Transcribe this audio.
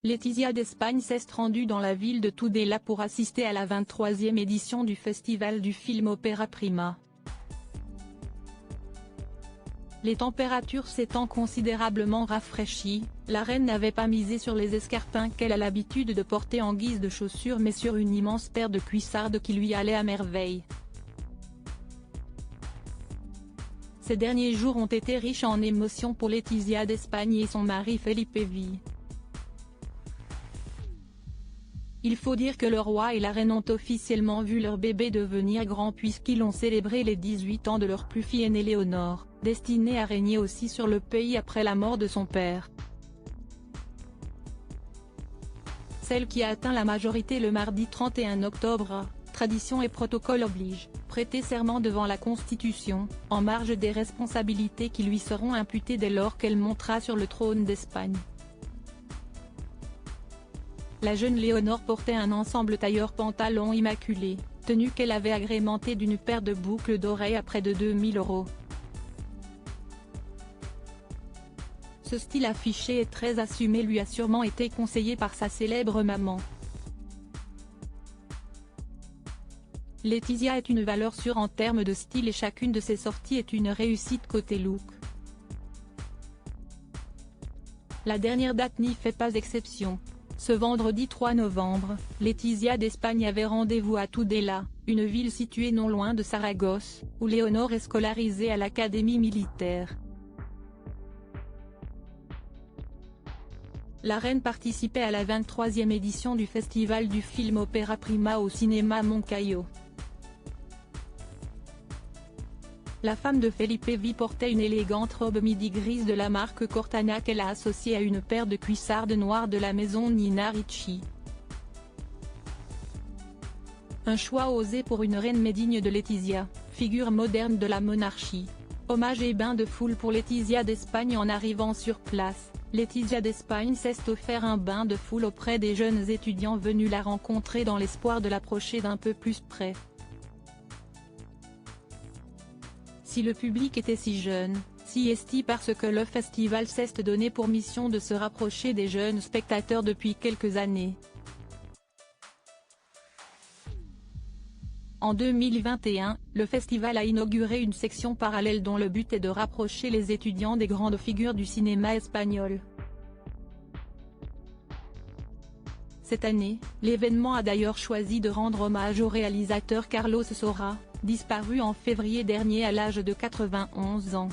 Letizia d'Espagne s'est rendue dans la ville de Tudela pour assister à la 23e édition du Festival du film Opéra Prima. Les températures s'étant considérablement rafraîchies, la reine n'avait pas misé sur les escarpins qu'elle a l'habitude de porter en guise de chaussures mais sur une immense paire de cuissardes qui lui allait à merveille. Ces derniers jours ont été riches en émotions pour Letizia d'Espagne et son mari Felipe V. Il faut dire que le roi et la reine ont officiellement vu leur bébé devenir grand puisqu'ils ont célébré les 18 ans de leur plus fille aînée Léonore, destinée à régner aussi sur le pays après la mort de son père. Celle qui a atteint la majorité le mardi 31 octobre, tradition et protocole oblige, prêter serment devant la Constitution, en marge des responsabilités qui lui seront imputées dès lors qu'elle montera sur le trône d'Espagne. La jeune Léonore portait un ensemble tailleur-pantalon immaculé, tenue qu'elle avait agrémentée d'une paire de boucles d'oreilles à près de 2000 €. Ce style affiché et très assumé lui a sûrement été conseillé par sa célèbre maman. Letizia est une valeur sûre en termes de style et chacune de ses sorties est une réussite côté look. La dernière date n'y fait pas exception. Ce vendredi 3 novembre, Letizia d'Espagne avait rendez-vous à Tudela, une ville située non loin de Saragosse, où Léonore est scolarisée à l'académie militaire. La reine participait à la 23e édition du Festival du film Opéra Prima au cinéma Moncayo. La femme de Felipe V portait une élégante robe midi grise de la marque Cortana qu'elle a associée à une paire de cuissardes noires de la maison Nina Ricci. Un choix osé pour une reine mais digne de Letizia, figure moderne de la monarchie. Hommage et bain de foule pour Letizia d'Espagne. En arrivant sur place, Letizia d'Espagne s'est offert un bain de foule auprès des jeunes étudiants venus la rencontrer dans l'espoir de l'approcher d'un peu plus près. Si le public était si jeune, si esti parce que le festival s'est donné pour mission de se rapprocher des jeunes spectateurs depuis quelques années. En 2021, le festival a inauguré une section parallèle dont le but est de rapprocher les étudiants des grandes figures du cinéma espagnol. Cette année, l'événement a d'ailleurs choisi de rendre hommage au réalisateur Carlos Saura, disparu en février dernier à l'âge de 91 ans.